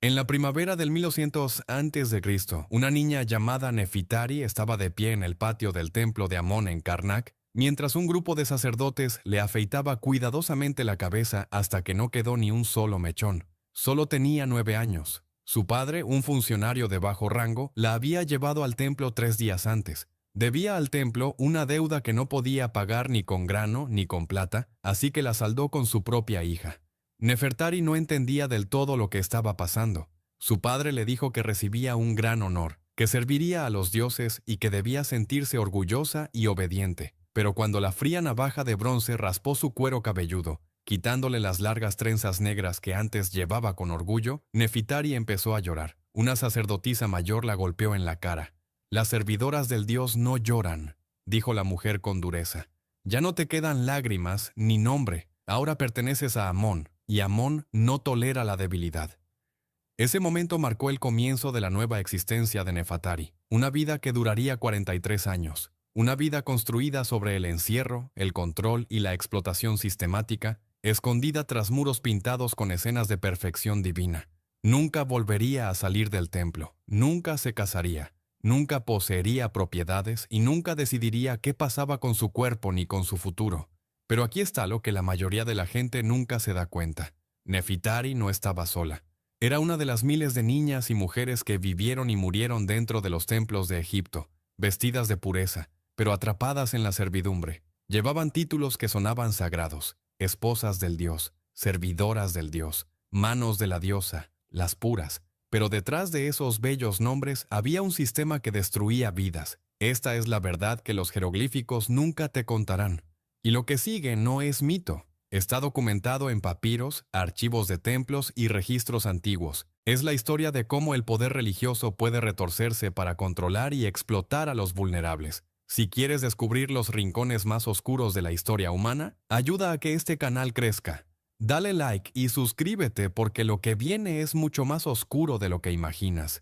En la primavera del 1200 a.C., una niña llamada Nefitari estaba de pie en el patio del templo de Amón en Karnak, mientras un grupo de sacerdotes le afeitaba cuidadosamente la cabeza hasta que no quedó ni un solo mechón. Solo tenía 9 años. Su padre, un funcionario de bajo rango, la había llevado al templo 3 días antes. Debía al templo una deuda que no podía pagar ni con grano ni con plata, así que la saldó con su propia hija. Nefertari no entendía del todo lo que estaba pasando. Su padre le dijo que recibía un gran honor, que serviría a los dioses y que debía sentirse orgullosa y obediente. Pero cuando la fría navaja de bronce raspó su cuero cabelludo, quitándole las largas trenzas negras que antes llevaba con orgullo, Nefitari empezó a llorar. Una sacerdotisa mayor la golpeó en la cara. «Las servidoras del dios no lloran», dijo la mujer con dureza. «Ya no te quedan lágrimas ni nombre. Ahora perteneces a Amón, y Amón no tolera la debilidad». Ese momento marcó el comienzo de la nueva existencia de Nefertari, una vida que duraría 43 años. Una vida construida sobre el encierro, el control y la explotación sistemática, escondida tras muros pintados con escenas de perfección divina. Nunca volvería a salir del templo, nunca se casaría, nunca poseería propiedades y nunca decidiría qué pasaba con su cuerpo ni con su futuro. Pero aquí está lo que la mayoría de la gente nunca se da cuenta. Nefitari no estaba sola. Era una de las miles de niñas y mujeres que vivieron y murieron dentro de los templos de Egipto, vestidas de pureza, pero atrapadas en la servidumbre. Llevaban títulos que sonaban sagrados: esposas del dios, servidoras del dios, manos de la diosa, las puras. Pero detrás de esos bellos nombres había un sistema que destruía vidas. Esta es la verdad que los jeroglíficos nunca te contarán. Y lo que sigue no es mito. Está documentado en papiros, archivos de templos y registros antiguos. Es la historia de cómo el poder religioso puede retorcerse para controlar y explotar a los vulnerables. Si quieres descubrir los rincones más oscuros de la historia humana, ayuda a que este canal crezca. Dale like y suscríbete porque lo que viene es mucho más oscuro de lo que imaginas.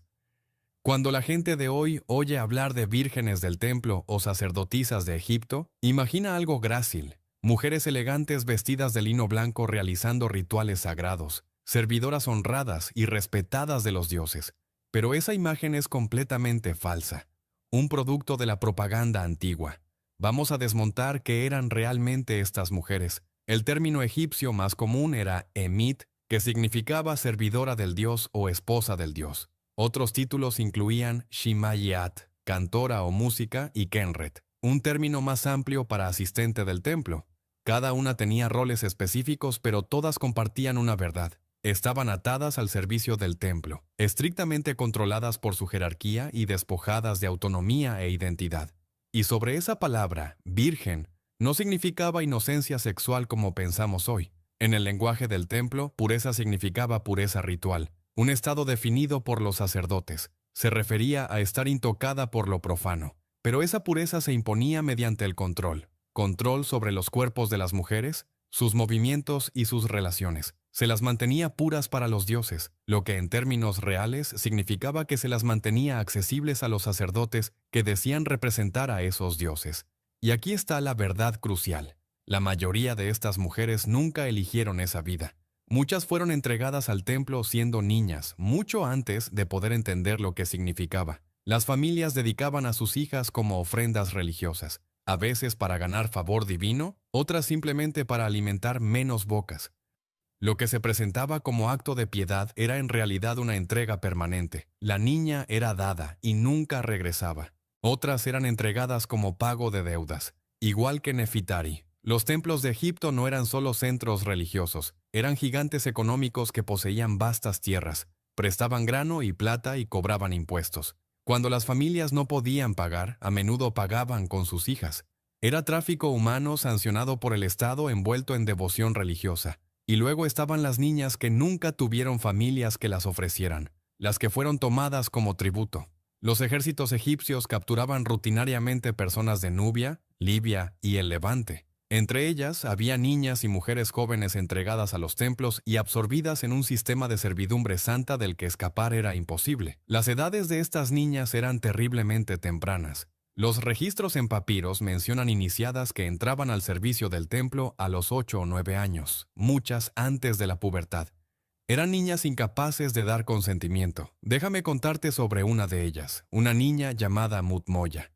Cuando la gente de hoy oye hablar de vírgenes del templo o sacerdotisas de Egipto, imagina algo grácil. Mujeres elegantes vestidas de lino blanco realizando rituales sagrados, servidoras honradas y respetadas de los dioses. Pero esa imagen es completamente falsa, un producto de la propaganda antigua. Vamos a desmontar qué eran realmente estas mujeres. El término egipcio más común era emit, que significaba servidora del dios o esposa del dios. Otros títulos incluían shimayat, cantora o música, y kenret, un término más amplio para asistente del templo. Cada una tenía roles específicos, pero todas compartían una verdad. Estaban atadas al servicio del templo, estrictamente controladas por su jerarquía y despojadas de autonomía e identidad. Y sobre esa palabra, virgen, no significaba inocencia sexual como pensamos hoy. En el lenguaje del templo, pureza significaba pureza ritual, un estado definido por los sacerdotes. Se refería a estar intocada por lo profano. Pero esa pureza se imponía mediante el control. Control sobre los cuerpos de las mujeres, sus movimientos y sus relaciones. Se las mantenía puras para los dioses, lo que en términos reales significaba que se las mantenía accesibles a los sacerdotes que decían representar a esos dioses. Y aquí está la verdad crucial. La mayoría de estas mujeres nunca eligieron esa vida. Muchas fueron entregadas al templo siendo niñas, mucho antes de poder entender lo que significaba. Las familias dedicaban a sus hijas como ofrendas religiosas, a veces para ganar favor divino, otras simplemente para alimentar menos bocas. Lo que se presentaba como acto de piedad era en realidad una entrega permanente. La niña era dada y nunca regresaba. Otras eran entregadas como pago de deudas, igual que Nefitari. Los templos de Egipto no eran solo centros religiosos, eran gigantes económicos que poseían vastas tierras, prestaban grano y plata y cobraban impuestos. Cuando las familias no podían pagar, a menudo pagaban con sus hijas. Era tráfico humano sancionado por el Estado envuelto en devoción religiosa. Y luego estaban las niñas que nunca tuvieron familias que las ofrecieran, las que fueron tomadas como tributo. Los ejércitos egipcios capturaban rutinariamente personas de Nubia, Libia y el Levante. Entre ellas había niñas y mujeres jóvenes entregadas a los templos y absorbidas en un sistema de servidumbre santa del que escapar era imposible. Las edades de estas niñas eran terriblemente tempranas. Los registros en papiros mencionan iniciadas que entraban al servicio del templo a los 8 o 9 años, muchas antes de la pubertad. Eran niñas incapaces de dar consentimiento. Déjame contarte sobre una de ellas, una niña llamada Mutmoya.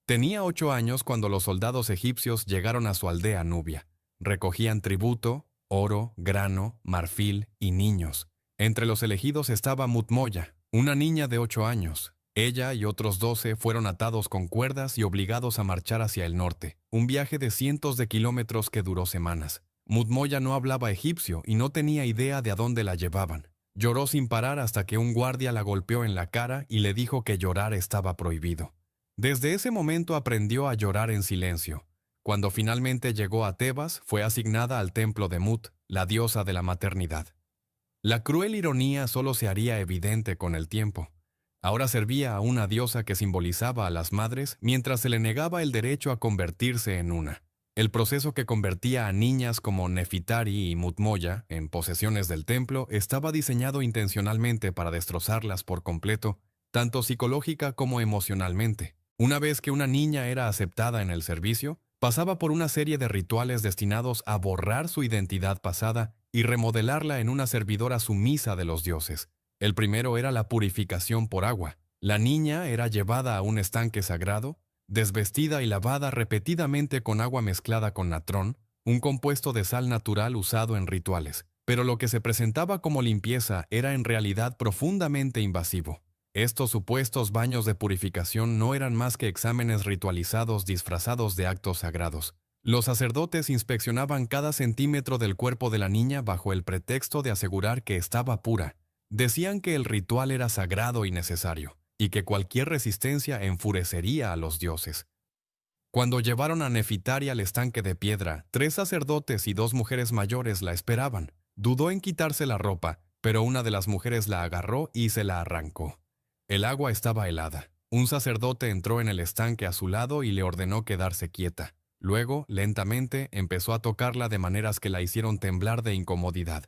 Tenía 8 años cuando los soldados egipcios llegaron a su aldea Nubia. Recogían tributo, oro, grano, marfil y niños. Entre los elegidos estaba Mutmoya, una niña de 8 años. Ella y otros 12 fueron atados con cuerdas y obligados a marchar hacia el norte, un viaje de cientos de kilómetros que duró semanas. Mutmoya no hablaba egipcio y no tenía idea de a dónde la llevaban. Lloró sin parar hasta que un guardia la golpeó en la cara y le dijo que llorar estaba prohibido. Desde ese momento aprendió a llorar en silencio. Cuando finalmente llegó a Tebas, fue asignada al templo de Mut, la diosa de la maternidad. La cruel ironía solo se haría evidente con el tiempo. Ahora servía a una diosa que simbolizaba a las madres mientras se le negaba el derecho a convertirse en una. El proceso que convertía a niñas como Nefitari y Mutmoya en posesiones del templo estaba diseñado intencionalmente para destrozarlas por completo, tanto psicológica como emocionalmente. Una vez que una niña era aceptada en el servicio, pasaba por una serie de rituales destinados a borrar su identidad pasada y remodelarla en una servidora sumisa de los dioses. El primero era la purificación por agua. La niña era llevada a un estanque sagrado, desvestida y lavada repetidamente con agua mezclada con natrón, un compuesto de sal natural usado en rituales. Pero lo que se presentaba como limpieza era en realidad profundamente invasivo. Estos supuestos baños de purificación no eran más que exámenes ritualizados disfrazados de actos sagrados. Los sacerdotes inspeccionaban cada centímetro del cuerpo de la niña bajo el pretexto de asegurar que estaba pura. Decían que el ritual era sagrado y necesario, y que cualquier resistencia enfurecería a los dioses. Cuando llevaron a Nefitari al estanque de piedra, 3 sacerdotes y 2 mujeres mayores la esperaban. Dudó en quitarse la ropa, pero una de las mujeres la agarró y se la arrancó. El agua estaba helada. Un sacerdote entró en el estanque a su lado y le ordenó quedarse quieta. Luego, lentamente, empezó a tocarla de maneras que la hicieron temblar de incomodidad.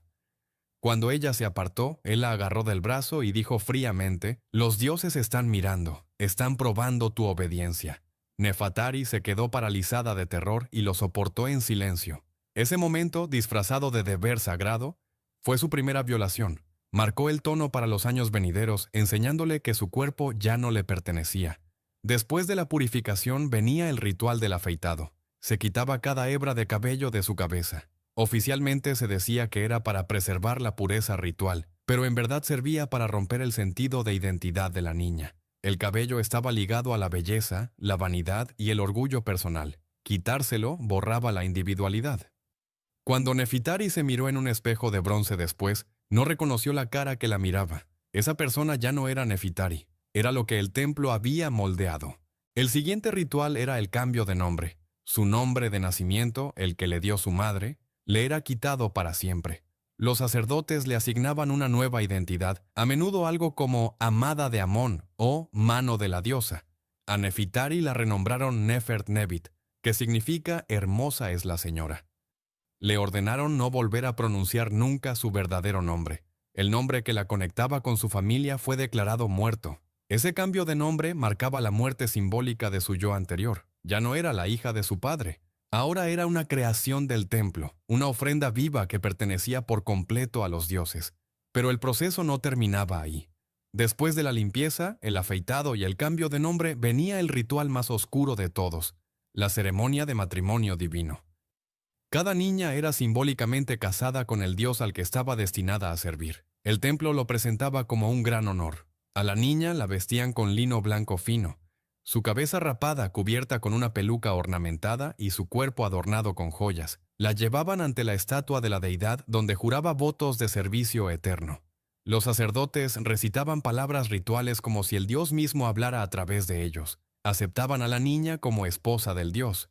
Cuando ella se apartó, él la agarró del brazo y dijo fríamente: «Los dioses están mirando, están probando tu obediencia». Nefatari se quedó paralizada de terror y lo soportó en silencio. Ese momento, disfrazado de deber sagrado, fue su primera violación. Marcó el tono para los años venideros, enseñándole que su cuerpo ya no le pertenecía. Después de la purificación venía el ritual del afeitado. Se quitaba cada hebra de cabello de su cabeza. Oficialmente se decía que era para preservar la pureza ritual, pero en verdad servía para romper el sentido de identidad de la niña. El cabello estaba ligado a la belleza, la vanidad y el orgullo personal. Quitárselo borraba la individualidad. Cuando Nefitari se miró en un espejo de bronce después, no reconoció la cara que la miraba. Esa persona ya no era Nefitari, era lo que el templo había moldeado. El siguiente ritual era el cambio de nombre. Su nombre de nacimiento, el que le dio su madre, le era quitado para siempre. Los sacerdotes le asignaban una nueva identidad, a menudo algo como amada de Amón o mano de la diosa. A Nefitari la renombraron Nefert Nebit, que significa hermosa es la señora. Le ordenaron no volver a pronunciar nunca su verdadero nombre. El nombre que la conectaba con su familia fue declarado muerto. Ese cambio de nombre marcaba la muerte simbólica de su yo anterior. Ya no era la hija de su padre. Ahora era una creación del templo, una ofrenda viva que pertenecía por completo a los dioses. Pero el proceso no terminaba ahí. Después de la limpieza, el afeitado y el cambio de nombre, venía el ritual más oscuro de todos, la ceremonia de matrimonio divino. Cada niña era simbólicamente casada con el dios al que estaba destinada a servir. El templo lo presentaba como un gran honor. A la niña la vestían con lino blanco fino, su cabeza rapada cubierta con una peluca ornamentada y su cuerpo adornado con joyas. La llevaban ante la estatua de la deidad donde juraba votos de servicio eterno. Los sacerdotes recitaban palabras rituales como si el dios mismo hablara a través de ellos. Aceptaban a la niña como esposa del dios.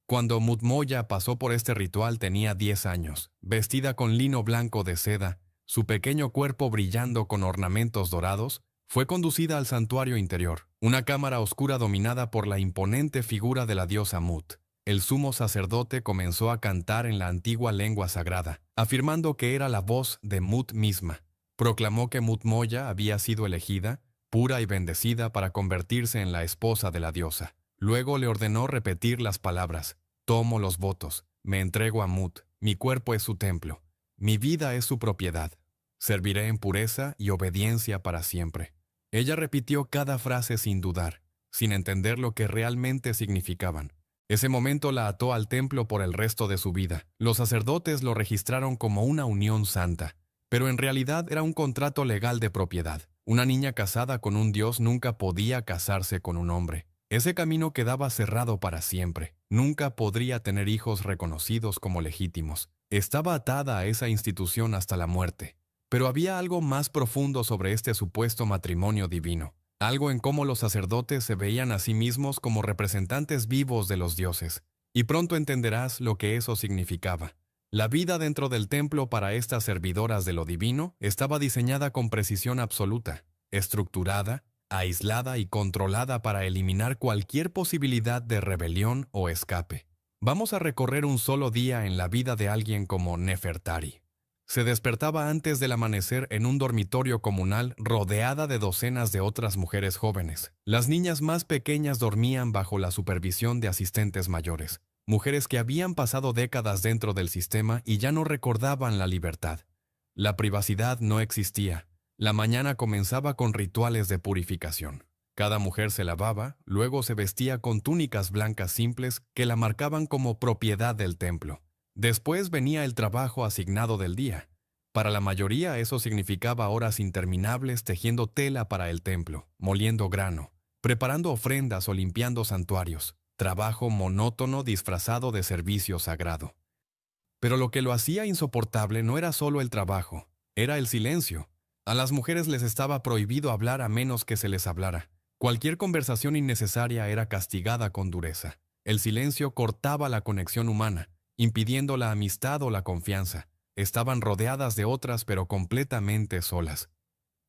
Cuando Mutmoya pasó por este ritual tenía 10 años, vestida con lino blanco de seda, su pequeño cuerpo brillando con ornamentos dorados. Fue conducida al santuario interior, una cámara oscura dominada por la imponente figura de la diosa Mut. El sumo sacerdote comenzó a cantar en la antigua lengua sagrada, afirmando que era la voz de Mut misma. Proclamó que Mutmoya había sido elegida, pura y bendecida para convertirse en la esposa de la diosa. Luego le ordenó repetir las palabras: «Tomo los votos, me entrego a Mut, mi cuerpo es su templo. mi vida es su propiedad. Serviré en pureza y obediencia para siempre. Ella repitió cada frase sin dudar, sin entender lo que realmente significaban. Ese momento la ató al templo por el resto de su vida. Los sacerdotes lo registraron como una unión santa, pero en realidad era un contrato legal de propiedad. Una niña casada con un dios nunca podía casarse con un hombre. Ese camino quedaba cerrado para siempre. Nunca podría tener hijos reconocidos como legítimos. Estaba atada a esa institución hasta la muerte. Pero había algo más profundo sobre este supuesto matrimonio divino. Algo en cómo los sacerdotes se veían a sí mismos como representantes vivos de los dioses. Y pronto entenderás lo que eso significaba. La vida dentro del templo para estas servidoras de lo divino estaba diseñada con precisión absoluta, estructurada, aislada y controlada para eliminar cualquier posibilidad de rebelión o escape. Vamos a recorrer un solo día en la vida de alguien como Nefertari. Se despertaba antes del amanecer en un dormitorio comunal rodeada de docenas de otras mujeres jóvenes. Las niñas más pequeñas dormían bajo la supervisión de asistentes mayores, mujeres que habían pasado décadas dentro del sistema y ya no recordaban la libertad. La privacidad no existía. La mañana comenzaba con rituales de purificación. Cada mujer se lavaba, luego se vestía con túnicas blancas simples que la marcaban como propiedad del templo. Después venía el trabajo asignado del día. Para la mayoría eso significaba horas interminables tejiendo tela para el templo, moliendo grano, preparando ofrendas o limpiando santuarios. Trabajo monótono disfrazado de servicio sagrado. Pero lo que lo hacía insoportable no era solo el trabajo, era el silencio. A las mujeres les estaba prohibido hablar a menos que se les hablara. Cualquier conversación innecesaria era castigada con dureza. El silencio cortaba la conexión humana, impidiendo la amistad o la confianza. Estaban rodeadas de otras pero completamente solas.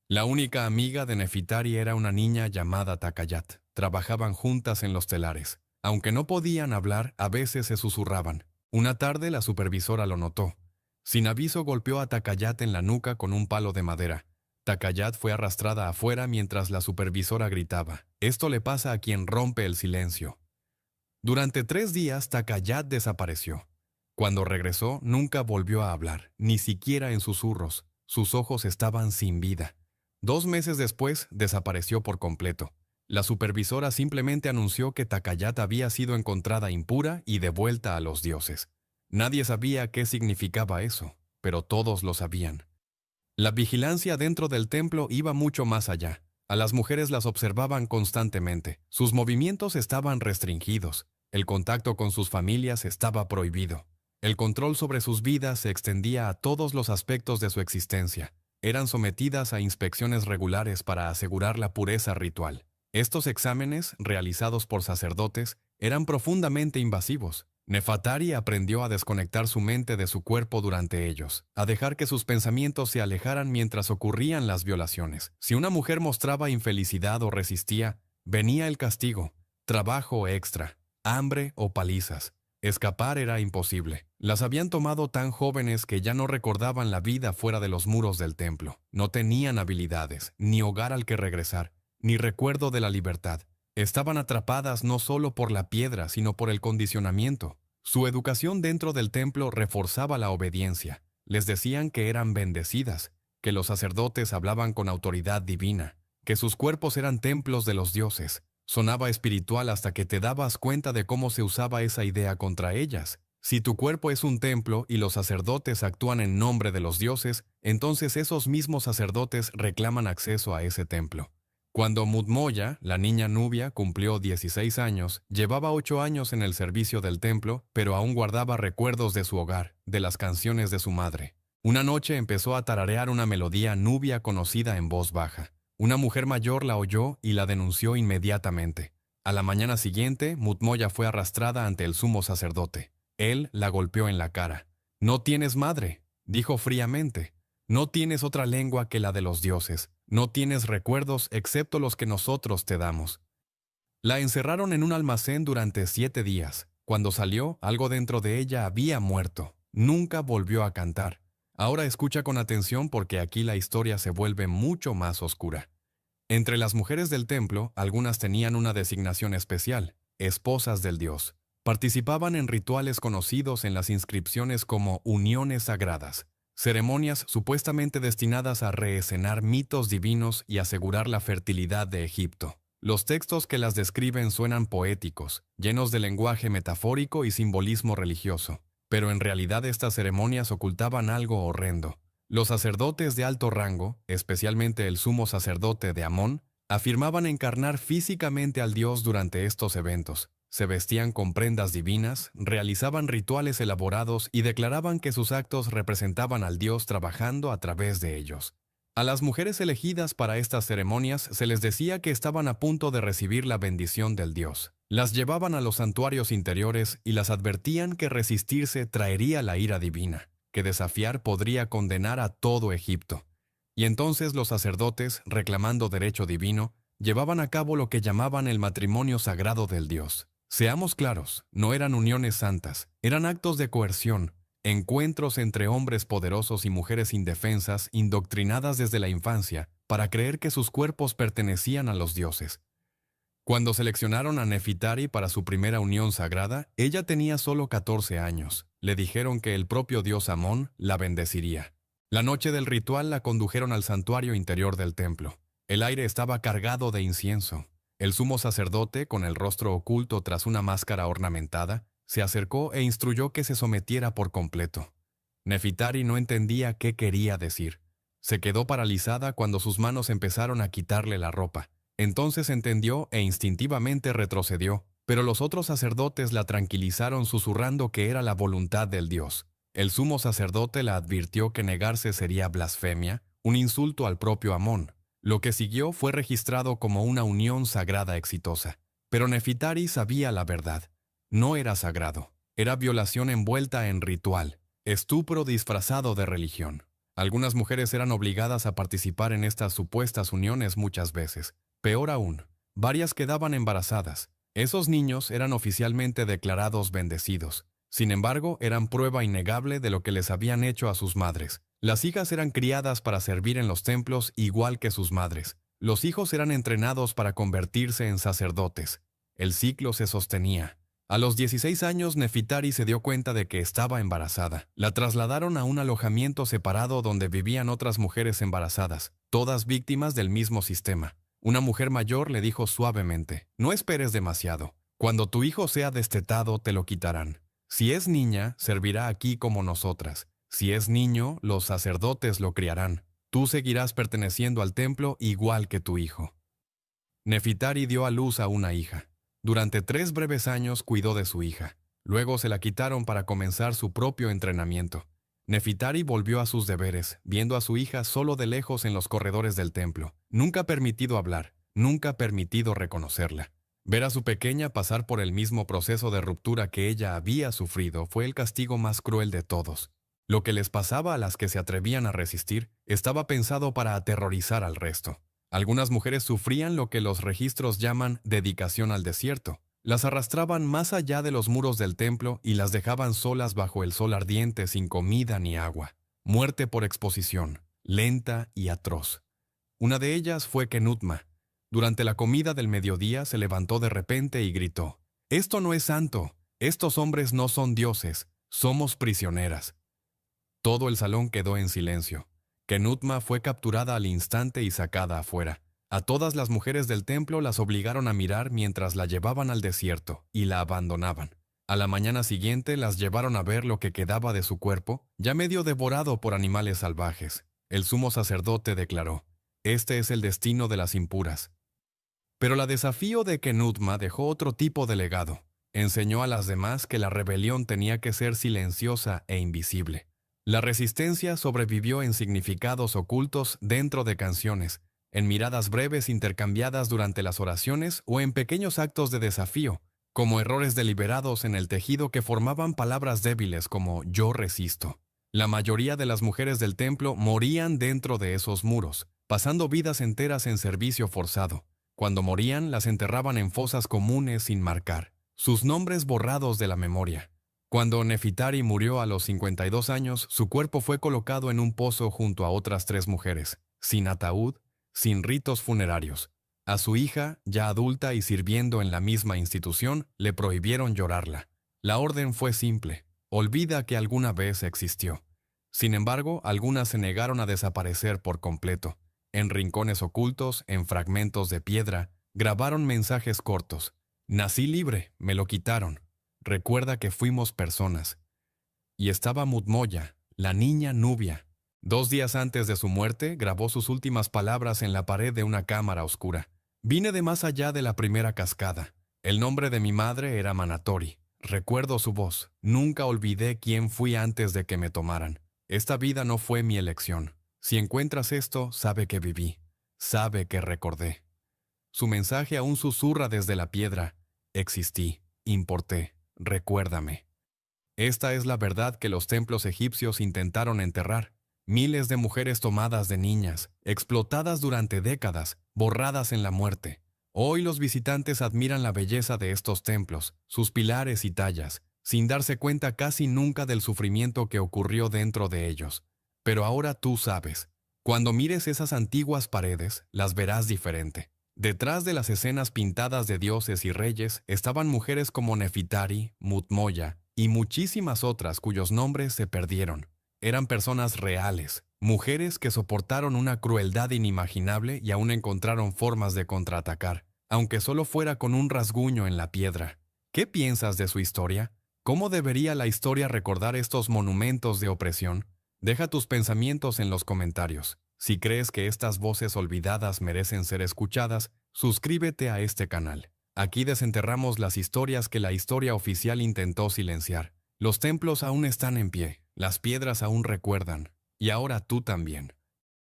La única amiga de Nefitari era una niña llamada Takayat. Trabajaban juntas en los telares. Aunque no podían hablar, a veces se susurraban. Una tarde la supervisora lo notó. Sin aviso golpeó a Takayat en la nuca con un palo de madera. Takayat fue arrastrada afuera mientras la supervisora gritaba. Esto le pasa a quien rompe el silencio. Durante 3 días Takayat desapareció. Cuando regresó, nunca volvió a hablar, ni siquiera en susurros. Sus ojos estaban sin vida. 2 meses después, desapareció por completo. La supervisora simplemente anunció que Takayat había sido encontrada impura y devuelta a los dioses. Nadie sabía qué significaba eso, pero todos lo sabían. La vigilancia dentro del templo iba mucho más allá. A las mujeres las observaban constantemente. Sus movimientos estaban restringidos. El contacto con sus familias estaba prohibido. El control sobre sus vidas se extendía a todos los aspectos de su existencia. Eran sometidas a inspecciones regulares para asegurar la pureza ritual. Estos exámenes, realizados por sacerdotes, eran profundamente invasivos. Nefertari aprendió a desconectar su mente de su cuerpo durante ellos, a dejar que sus pensamientos se alejaran mientras ocurrían las violaciones. Si una mujer mostraba infelicidad o resistía, venía el castigo, trabajo extra, hambre o palizas. Escapar era imposible. Las habían tomado tan jóvenes que ya no recordaban la vida fuera de los muros del templo. No tenían habilidades, ni hogar al que regresar, ni recuerdo de la libertad. Estaban atrapadas no solo por la piedra, sino por el condicionamiento. Su educación dentro del templo reforzaba la obediencia. Les decían que eran bendecidas, que los sacerdotes hablaban con autoridad divina, que sus cuerpos eran templos de los dioses. Sonaba espiritual hasta que te dabas cuenta de cómo se usaba esa idea contra ellas. Si tu cuerpo es un templo y los sacerdotes actúan en nombre de los dioses, entonces esos mismos sacerdotes reclaman acceso a ese templo. Cuando Mutmoya, la niña nubia, cumplió 16 años, llevaba 8 años en el servicio del templo, pero aún guardaba recuerdos de su hogar, de las canciones de su madre. Una noche empezó a tararear una melodía nubia conocida en voz baja. Una mujer mayor la oyó y la denunció inmediatamente. A la mañana siguiente, Mutmoya fue arrastrada ante el sumo sacerdote. Él la golpeó en la cara. «No tienes madre», dijo fríamente. «No tienes otra lengua que la de los dioses. No tienes recuerdos excepto los que nosotros te damos». La encerraron en un almacén durante 7 días. Cuando salió, algo dentro de ella había muerto. Nunca volvió a cantar. Ahora escucha con atención porque aquí la historia se vuelve mucho más oscura. Entre las mujeres del templo, algunas tenían una designación especial, esposas del dios. Participaban en rituales conocidos en las inscripciones como uniones sagradas. ceremonias supuestamente destinadas a reescenar mitos divinos y asegurar la fertilidad de Egipto. Los textos que las describen suenan poéticos, llenos de lenguaje metafórico y simbolismo religioso, pero en realidad estas ceremonias ocultaban algo horrendo. Los sacerdotes de alto rango, especialmente el sumo sacerdote de Amón, afirmaban encarnar físicamente al dios durante estos eventos. Se vestían con prendas divinas, realizaban rituales elaborados y declaraban que sus actos representaban al dios trabajando a través de ellos. A las mujeres elegidas para estas ceremonias se les decía que estaban a punto de recibir la bendición del dios. Las llevaban a los santuarios interiores y las advertían que resistirse traería la ira divina, que desafiar podría condenar a todo Egipto. Y entonces los sacerdotes, reclamando derecho divino, llevaban a cabo lo que llamaban el matrimonio sagrado del dios. Seamos claros, no eran uniones santas, eran actos de coerción, encuentros entre hombres poderosos y mujeres indefensas, indoctrinadas desde la infancia, para creer que sus cuerpos pertenecían a los dioses. Cuando seleccionaron a Nefitari para su primera unión sagrada, ella tenía solo 14 años. Le dijeron que el propio dios Amón la bendeciría. La noche del ritual la condujeron al santuario interior del templo. El aire estaba cargado de incienso. El sumo sacerdote, con el rostro oculto tras una máscara ornamentada, se acercó e instruyó que se sometiera por completo. Nefitari no entendía qué quería decir. Se quedó paralizada cuando sus manos empezaron a quitarle la ropa. Entonces entendió e instintivamente retrocedió, pero los otros sacerdotes la tranquilizaron susurrando que era la voluntad del dios. El sumo sacerdote la advirtió que negarse sería blasfemia, un insulto al propio Amón. Lo que siguió fue registrado como una unión sagrada exitosa. Pero Nefitari sabía la verdad. No era sagrado. Era violación envuelta en ritual, estupro disfrazado de religión. Algunas mujeres eran obligadas a participar en estas supuestas uniones muchas veces. Peor aún, varias quedaban embarazadas. Esos niños eran oficialmente declarados bendecidos. Sin embargo, eran prueba innegable de lo que les habían hecho a sus madres. Las hijas eran criadas para servir en los templos igual que sus madres. Los hijos eran entrenados para convertirse en sacerdotes. El ciclo se sostenía. A los 16 años, Nefitari se dio cuenta de que estaba embarazada. La trasladaron a un alojamiento separado donde vivían otras mujeres embarazadas, todas víctimas del mismo sistema. Una mujer mayor le dijo suavemente: «No esperes demasiado. Cuando tu hijo sea destetado, te lo quitarán. Si es niña, servirá aquí como nosotras. Si es niño, los sacerdotes lo criarán. Tú seguirás perteneciendo al templo igual que tu hijo». Nefitari dio a luz a una hija. Durante 3 breves años cuidó de su hija. Luego se la quitaron para comenzar su propio entrenamiento. Nefitari volvió a sus deberes, viendo a su hija solo de lejos en los corredores del templo. Nunca permitido hablar, nunca permitido reconocerla. Ver a su pequeña pasar por el mismo proceso de ruptura que ella había sufrido fue el castigo más cruel de todos. Lo que les pasaba a las que se atrevían a resistir estaba pensado para aterrorizar al resto. Algunas mujeres sufrían lo que los registros llaman dedicación al desierto. Las arrastraban más allá de los muros del templo y las dejaban solas bajo el sol ardiente sin comida ni agua. Muerte por exposición, lenta y atroz. Una de ellas fue Kenutma. Durante la comida del mediodía se levantó de repente y gritó: «Esto no es santo, estos hombres no son dioses, somos prisioneras». Todo el salón quedó en silencio. Kenutma fue capturada al instante y sacada afuera. A todas las mujeres del templo las obligaron a mirar mientras la llevaban al desierto y la abandonaban. A la mañana siguiente las llevaron a ver lo que quedaba de su cuerpo, ya medio devorado por animales salvajes. El sumo sacerdote declaró: «Este es el destino de las impuras». Pero la desafío de Kenutma dejó otro tipo de legado. Enseñó a las demás que la rebelión tenía que ser silenciosa e invisible. La resistencia sobrevivió en significados ocultos dentro de canciones, en miradas breves intercambiadas durante las oraciones o en pequeños actos de desafío, como errores deliberados en el tejido que formaban palabras débiles como «yo resisto». La mayoría de las mujeres del templo morían dentro de esos muros, pasando vidas enteras en servicio forzado. Cuando morían, las enterraban en fosas comunes sin marcar, sus nombres borrados de la memoria. Cuando Nefitari murió a los 52 años, su cuerpo fue colocado en un pozo junto a otras 3 mujeres, sin ataúd, sin ritos funerarios. A su hija, ya adulta y sirviendo en la misma institución, le prohibieron llorarla. La orden fue simple: olvida que alguna vez existió. Sin embargo, algunas se negaron a desaparecer por completo. En rincones ocultos, en fragmentos de piedra, grabaron mensajes cortos. Nací libre, me lo quitaron. Recuerda que fuimos personas. Y estaba Mutmoya, la niña Nubia. 2 días antes de su muerte, grabó sus últimas palabras en la pared de una cámara oscura. Vine de más allá de la primera cascada. El nombre de mi madre era Manatori. Recuerdo su voz. Nunca olvidé quién fui antes de que me tomaran. Esta vida no fue mi elección. Si encuentras esto, sabe que viví. Sabe que recordé. Su mensaje aún susurra desde la piedra. Existí, importé, recuérdame. Esta es la verdad que los templos egipcios intentaron enterrar. Miles de mujeres tomadas de niñas, explotadas durante décadas, borradas en la muerte. Hoy los visitantes admiran la belleza de estos templos, sus pilares y tallas, sin darse cuenta casi nunca del sufrimiento que ocurrió dentro de ellos. Pero ahora tú sabes. Cuando mires esas antiguas paredes, las verás diferente. Detrás de las escenas pintadas de dioses y reyes estaban mujeres como Nefitari, Mutmoya y muchísimas otras cuyos nombres se perdieron. Eran personas reales, mujeres que soportaron una crueldad inimaginable y aún encontraron formas de contraatacar, aunque solo fuera con un rasguño en la piedra. ¿Qué piensas de su historia? ¿Cómo debería la historia recordar estos monumentos de opresión? Deja tus pensamientos en los comentarios. Si crees que estas voces olvidadas merecen ser escuchadas, suscríbete a este canal. Aquí desenterramos las historias que la historia oficial intentó silenciar. Los templos aún están en pie, las piedras aún recuerdan, y ahora tú también.